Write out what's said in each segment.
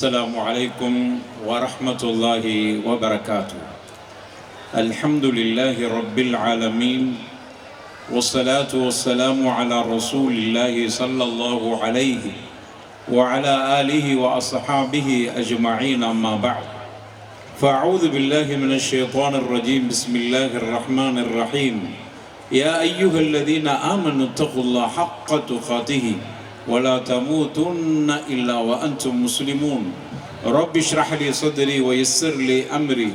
السلام عليكم ورحمة الله وبركاته. الحمد لله رب العالمين والصلاة والسلام على رسول الله صلى الله عليه وعلى آله وأصحابه أجمعين. أما بعد فأعوذ بالله من الشيطان الرجيم. بسم الله الرحمن الرحيم. يا أيها الذين آمنوا اتقوا الله حق تقاته ولا تموتن إلا وأنتم مسلمون. رب اشرح لي صدري ويسر لي أمري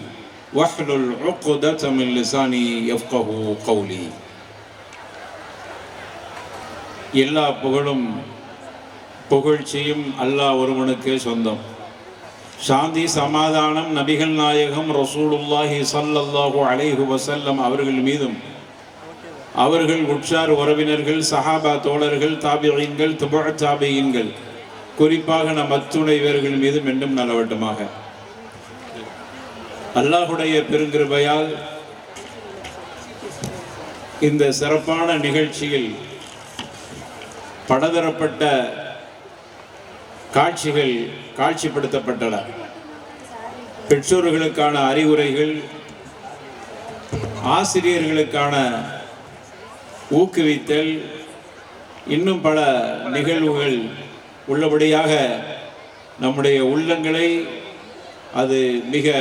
واحلل عقدة من لساني يفقهوا قولي. எல்லா புகழும் புகழ்ச்சியும் அல்லாஹ் ஒருவனுக்கே சொந்தம். சாந்தி சமாதானம் நபிகள் நாயகம் ரசூலுல்லாஹி ஸல்லல்லாஹு அலைஹி வஸல்லம் அவர்கள் மீதும் அவர்கள் உற்றார் உறவினர்கள் சஹாபா தோழர்கள் தாபிஈன்கள் தபுஅ தாபிஈன்கள் குறிப்பாக நம் அத்துணைவர்கள் மீதும் என்றும் நலவட்டுமாக. அல்லாஹுடைய பெருங்கிருபையால் இந்த சிறப்பான நிகழ்ச்சியில் பலதரப்பட்ட காட்சிகள் காட்சிப்படுத்தப்பட்டன. பெற்றோர்களுக்கான அறிவுரைகள், ஆசிரியர்களுக்கான ஊக்குவித்தல், இன்னும் பல நிகழ்வுகள் உள்ளபடியாக நம்முடைய உள்ளங்களை அது மிக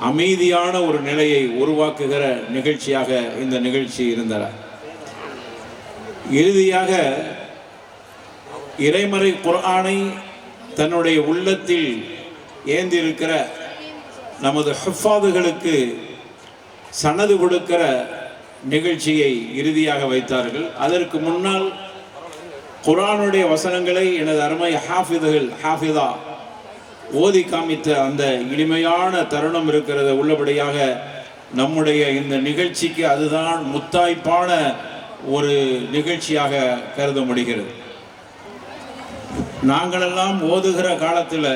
அமைதியான ஒரு நிலையை உருவாக்குகிற நிகழ்ச்சியாக இந்த நிகழ்ச்சி இருந்தன. இறுதியாக இறைமறை குர்ஆனை தன்னுடைய உள்ளத்தில் ஏந்திருக்கிற நமது ஹுஃபாதுகளுக்கு சனது கொடுக்கிற நிகழ்ச்சியை இறுதியாக வைத்தார்கள். அதற்கு முன்னால் குர்ஆனுடைய வசனங்களை எனது அருமை ஹாஃபிதா ஓதி காமித்த அந்த இனிமையான தருணம் இருக்கிறது. உள்ளபடியாக நம்முடைய இந்த நிகழ்ச்சிக்கு அதுதான் முத்தாய்ப்பான ஒரு நிகழ்ச்சியாக கருத முடிகிறது. நாங்களெல்லாம் ஓதுகிற காலத்தில்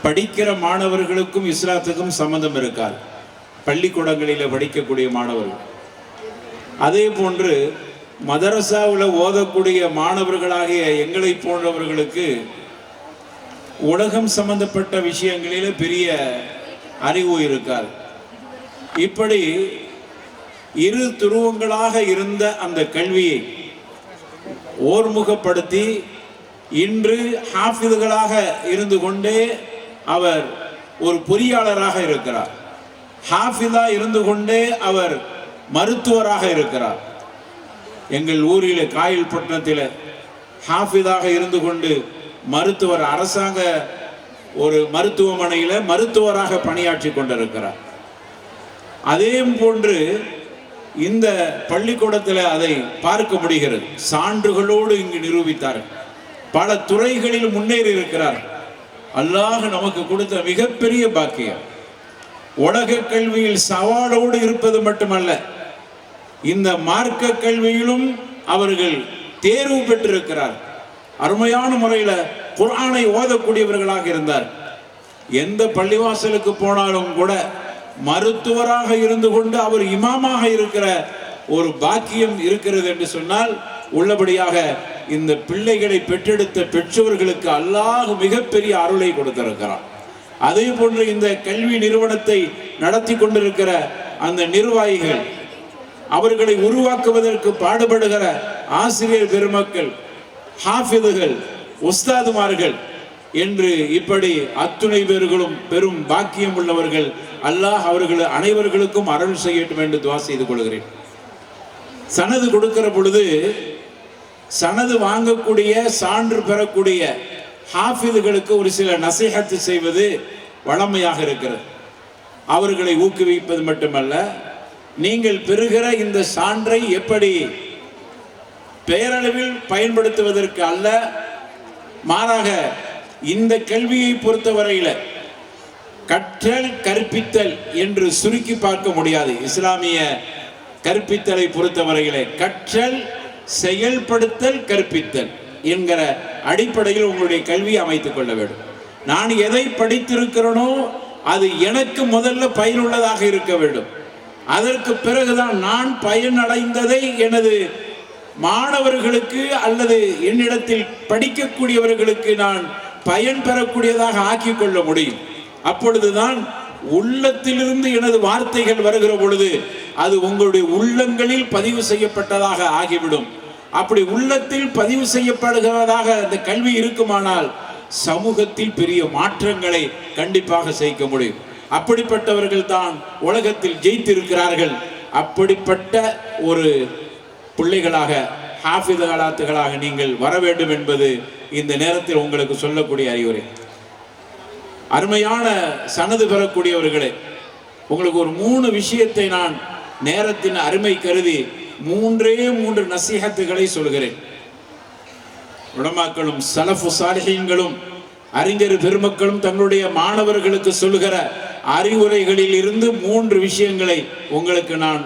படிக்கிற மாணவர்களுக்கும் இஸ்லாத்துக்கும் சம்பந்தம் இருக்காது. பள்ளிக்கூடங்களில் படிக்கக்கூடிய மாணவர்கள், அதே போன்று மதரசாவில் ஓதக்கூடிய மாணவர்களாகிய எங்களை போன்றவர்களுக்கு உலகம் சம்பந்தப்பட்ட விஷயங்களில் பெரிய அறிவு இருக்காது. இப்படி இரு துருவங்களாக இருந்த அந்த கல்வியை ஓர்முகப்படுத்தி இன்று ஹாஃபிதுகளாக இருந்து கொண்டே அவர் ஒரு பொறியாளராக இருக்கிறார். ஹாஃபிதா இருந்து கொண்டே அவர் மருத்துவராக இருக்கிறார். எங்கள் ஊரில் காயல்பட்டினத்தில் ஹாஃபிதாக இருந்து கொண்டு மருத்துவர், அரசாங்க ஒரு மருத்துவமனையில் மருத்துவராக பணியாற்றி கொண்டிருக்கிறார். அதே போன்று இந்த பள்ளிக்கூடத்தில் அதை பார்க்க முடிகிறது. சான்றுகளோடு இங்கு நிரூபித்தார்கள். பல துறைகளில் முன்னேறி இருக்கிறார். அல்லாஹ் நமக்கு கொடுத்த மிகப்பெரிய பாக்கியம். உலக கல்வியில் சவாலோடு இருப்பது மட்டுமல்ல, இந்த மார்க்க கல்வியிலும் அவர்கள் தேர்வு பெற்றிருக்கிறார். அருமையான முறையில் குர்ஆனை ஓதக்கூடியவர்களாக இருந்தார். எந்த பள்ளிவாசலுக்கு போனாலும் கூட மருத்துவராக இருந்து கொண்டு அவர் இமாமாக இருக்கிற ஒரு பாக்கியம் இருக்கிறது என்று சொன்னால், உள்ளபடியாக இந்த பிள்ளைகளை பெற்றெடுத்த பெற்றோர்களுக்கு அல்லாஹ் மிகப்பெரிய அருளை கொடுத்திருக்கிறார். அதே போன்று இந்த கல்வி நிறுவனத்தை நடத்தி கொண்டிருக்கிற அந்த நிர்வாகிகள், அவர்களை உருவாக்குவதற்கு பாடுபடுகிற ஆசிரியர் பெருமக்கள், ஹாஃபிதுகள், உஸ்தாதுமார்கள் என்று இப்படி அத்துணை பேர்களும் பெரும் பாக்கியம் உள்ளவர்கள். அல்லாஹ் அவர்கள் அனைவர்களுக்கும் அருள் செய்யட்டும் என்று துஆ செய்து கொள்கிறேன். சனது கொடுக்கிற பொழுது சனது வாங்கக்கூடிய, சான்று பெறக்கூடிய ஹாஃபிதுகளுக்கு ஒரு சில நசீஹத்து செய்வது வழமையாக இருக்கிறது. அவர்களை ஊக்குவிப்பது மட்டுமல்ல, நீங்கள் பெறுகிற இந்த சான்றை எப்படி பெயரளவில் பயன்படுத்துவதற்கு அல்ல, மாறாக இந்த கல்வியை பொறுத்தவரையில் கற்றல் கற்பித்தல் என்று சுருக்கி பார்க்க முடியாது. இஸ்லாமிய கற்பித்தலை பொறுத்தவரையிலே கற்றல், செயல்படுத்தல், கற்பித்தல் என்கிற அடிப்படையில் உங்களுடைய கல்வியை அமைத்துக் கொள்ள வேண்டும். நான் எதை படித்திருக்கிறேனோ அது எனக்கு முதல்ல பயனுள்ளதாக இருக்க வேண்டும். அதற்கு பிறகுதான் நான் பயனடைந்ததை எனது மாணவர்களுக்கு அல்லது என்னிடத்தில் படிக்கக்கூடியவர்களுக்கு நான் பயன் பெறக்கூடியதாக ஆக்கிக் கொள்ள முடியும். அப்பொழுதுதான் உள்ளத்திலிருந்து எனது வார்த்தைகள் வருகிற பொழுது அது உங்களுடைய உள்ளங்களில் பதிவு செய்யப்பட்டதாக ஆகிவிடும். அப்படி உள்ளத்தில் பதிவு செய்யப்படுகிறதாக அந்த கல்வி இருக்குமானால் சமூகத்தில் பெரிய மாற்றங்களை கண்டிப்பாக செய்ய முடியும். அப்படிப்பட்டவர்கள் தான் உலகத்தில் ஜெயித்திருக்கிறார்கள். அப்படிப்பட்ட ஒரு பிள்ளைகளாக ஹாஃபிதுகளாக நீங்கள் வர வேண்டும் என்பது இந்த நேரத்தில் உங்களுக்கு சொல்லக்கூடிய அறிவுரை. அருமையான சனது பெறக்கூடியவர்களே, உங்களுக்கு ஒரு 3 விஷயத்தை நான் நேரத்தின் அருமை கருதி 3 நசீஹத்துகளை சொல்கிறேன். உலமாக்களும் சலஃபு சாலிஹீன்களும் அறிஞர் பெருமக்களும் தங்களுடைய மாணவர்களுக்கு சொல்லுகிற அறிவுரைகளில் இருந்து 3 விஷயங்களை உங்களுக்கு நான்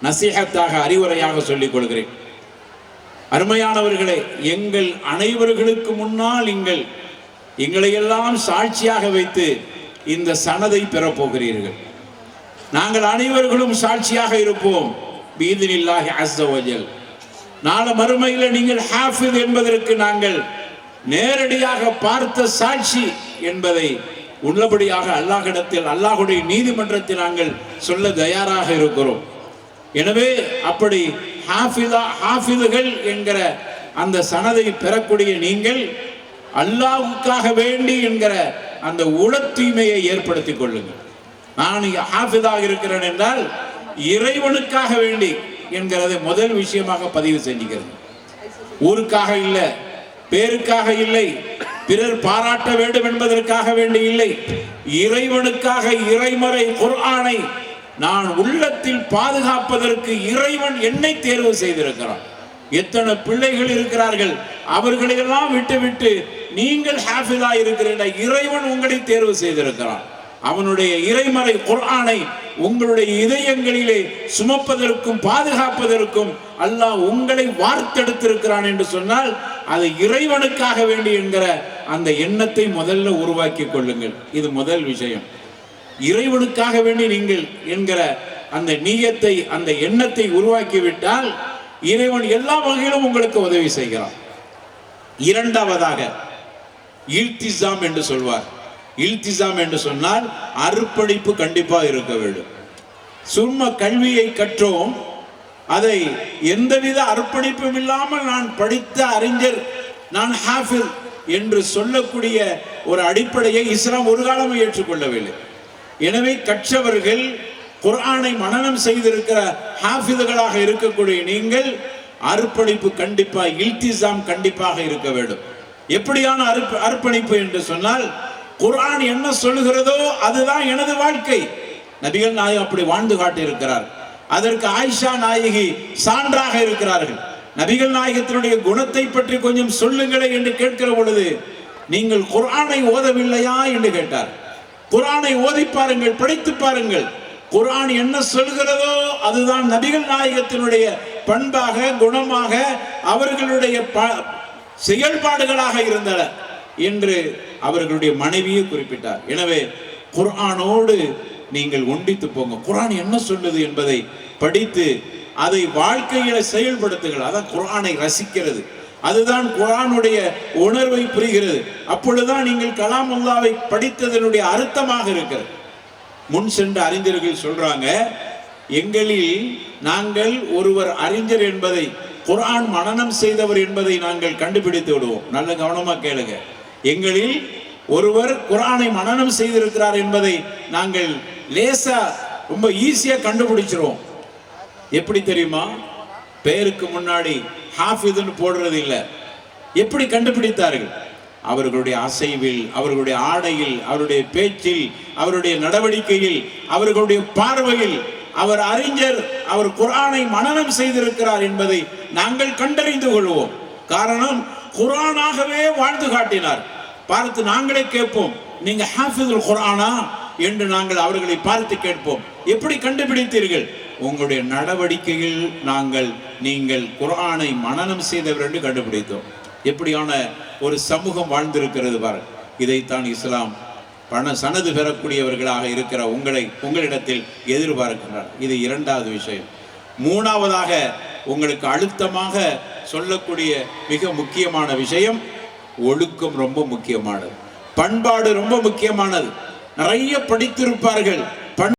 நசீஹத்தாக அறிவுரையாக சொல்லிக் கொள்கிறேன். அருமையானவர்களே, எங்கள் அனைவர்களுக்கு முன்னால் எங்களையெல்லாம் சாட்சியாக வைத்து இந்த சனதை பெறப்போகிறீர்கள். நாங்கள் அனைவர்களும் சாட்சியாக இருப்போம் பீதினில்லாஹி அஸ்ஸ வஜல். நாளை மறுமையில் நீங்கள் ஹாஃபிஸ் என்பதற்கு நாங்கள் நேரடியாக பார்த்த சாட்சி என்பதை உள்ளபடியாக அல்லாஹ்விடத்தில், அல்லாஹ்வுடைய நீதிமன்றத்தில் நாங்கள் சொல்ல தயாராக இருக்கிறோம். எனவே அப்படி ஹாஃபிதுகள் என்கிற அந்த சனதை பெறக்கூடிய நீங்கள் அல்லாஹ்வுக்காக வேண்டி என்கிற அந்த உள தூய்மையை ஏற்படுத்திக் கொள்ளுங்கள். நான் ஹாஃபிதாக இருக்கிறேன் என்றால் இறைவனுக்காக வேண்டி என்கிறதை முதல் விஷயமாக பதிவு செஞ்சுக்கிறது. ஊருக்காக இல்லை, பேருக்காக இல்லை, பிறர் பாராட்ட வேண்டும் என்பதற்காக வேண்டி இல்லை. இறைவனுக்காக இறைமறை குர்ஆனை நான் உள்ளத்தில் பாதுகாப்பதற்கு இறைவன் என்னை தேர்வு செய்திருக்கிறான். எத்தனை பிள்ளைகள் இருக்கிறார்கள், அவர்களையெல்லாம் விட்டு நீங்கள் ஹாஃபிதா இருக்கிறீர்கள். இறைவன் உங்களை தேர்வு செய்திருக்கிறான். அவனுடைய இறைமறை குர்ஆனை உங்களுடைய இதயங்களிலே சுமப்பதற்கும் பாதுகாப்பதற்கும் அல்லாஹ் உங்களை வார்த்தெடுத்திருக்கிறான் என்று சொன்னால் அது இறைவனுக்காக வேண்டி என்கிற அந்த எண்ணத்தை முதல்ல உருவாக்கி கொள்ளுங்கள். இது முதல் விஷயம். இறைவனுக்காக வேண்டி நீங்கள் என்கிற அந்த நீயத்தை, அந்த எண்ணத்தை உருவாக்கிவிட்டால் இறைவன் எல்லா வகையிலும் உங்களுக்கு உதவி செய்கிறான். இரண்டாவதாக இல்திசாம் என்று சொல்வார். இல்திசாம் என்று சொன்னால் அர்ப்பணிப்பு கண்டிப்பாக இருக்க வேண்டும். சும்மா கல்வியை கற்றோம், அதை எந்தவித அர்ப்பணிப்பும் இல்லாமல் நான் படித்த அறிஞர், நான் ஹாஃபிஸ் என்று சொல்லக்கூடிய ஒரு அடிப்படையை இஸ்லாம் ஒரு காலமும் ஏற்றுக்கொள்ளவில்லை. எனவே கற்றவர்கள் குர்ஆனை மனனம் செய்திருக்கிற ஹாஃபிதுகளாக இருக்கக்கூடிய நீங்கள் அர்ப்பணிப்பு கண்டிப்பாக, இல்திசாம் கண்டிப்பாக இருக்க வேண்டும். எப்படியான அர்ப்பணிப்பு என்று சொன்னால், குர்ஆன் என்ன சொல்லுகிறதோ அதுதான் எனது வாழ்க்கை. நபிகள் நாயகம் அப்படி வாழ்ந்து காட்டி இருக்கிறார். அதற்கு ஆயிஷா நாயகி சான்றாக இருக்கிறார்கள். நபிகள் நாயகத்தினுடைய குணத்தை பற்றி கொஞ்சம் சொல்லுங்களே என்று கேட்கிற பொழுது, நீங்கள் குர்ஆனை ஓதவில்லையா என்று கேட்டார். குர்ஆனை ஓதி பாருங்கள், படித்து பாருங்கள். குர்ஆன் என்ன சொல்கிறதோ அதுதான் நபிகள் நாயகத்தினுடைய பண்பாக, குணமாக, அவர்களுடைய செயல்பாடுகளாக இருந்தன என்று அவர்களுடைய மனைவியை குறிப்பிட்டார். எனவே குர்ஆனோடு நீங்கள் ஒண்டித்து போங்க. குர்ஆன் என்ன சொல்லுது என்பதை படித்து அதை வாழ்க்கையில செயல்படுத்துங்கள். அதான் குர்ஆனை ரசிக்கிறது, அதுதான் குர்ஆனுடைய உணர்வை புரிகிறது. அப்பொழுதுதான் நீங்கள் கலாமுல்லாவை படித்ததனுடைய அர்த்தமாக இருக்கிறது. முன் சென்ற அறிஞர்கள் சொல்றாங்க, எங்களில் நாங்கள் ஒருவர் அறிஞர் என்பதை, குர்ஆன் மனனம் செய்தவர் என்பதை நாங்கள் கண்டுபிடித்து விடுவோம். நல்ல கவனமா கேளுங்க. எங்களில் ஒருவர் குர்ஆனை மனனம் செய்திருக்கிறார் என்பதை நாங்கள் லேசா, ரொம்ப ஈஸியா கண்டுபிடிச்சிருவோம். எப்படி தெரியுமா? பேருக்கு முன்னாடி ஹாஃபிதுன்னு போடுறது இல்லை. எப்படி கண்டுபிடித்தார்கள்? அவர்களுடைய அசைவில், அவர்களுடைய ஆடையில், அவருடைய பேச்சில், அவருடைய நடவடிக்கையில், அவர்களுடைய பார்வையில் அவர் அறிஞர், அவர் குர்ஆனை மனனம் செய்திருக்கிறார் என்பதை நாங்கள் கண்டறிந்து கொள்வோம். காரணம், குர்ஆனாகவே வாழ்ந்து காட்டினார். பார்த்து நாங்களே கேட்போம், நீங்க ஹாஃபிதுல் குர்ஆனா என்று நாங்கள் அவர்களை பார்த்து கேட்போம். எப்படி கண்டுபிடித்தீர்கள்? உங்களுடைய நடவடிக்கையில் நீங்கள் குர்ஆனை மனனம் செய்தவர் என்று கண்டுபிடித்தோம். எப்படியான ஒரு சமூகம் வாழ்ந்திருக்கிறது பாரு. இதைத்தான் இஸ்லாம் சனது பெறக்கூடியவர்களாக இருக்கிற உங்களிடத்தில் எதிர்பார்க்கிறார். இது இரண்டாவது விஷயம். மூணாவதாக உங்களுக்கு அழுத்தமாக சொல்லக்கூடிய மிக முக்கியமான விஷயம், ஒழுக்கம் ரொம்ப முக்கியமானது, பண்பாடு ரொம்ப முக்கியமானது. நிறைய படித்திருப்பார்கள்,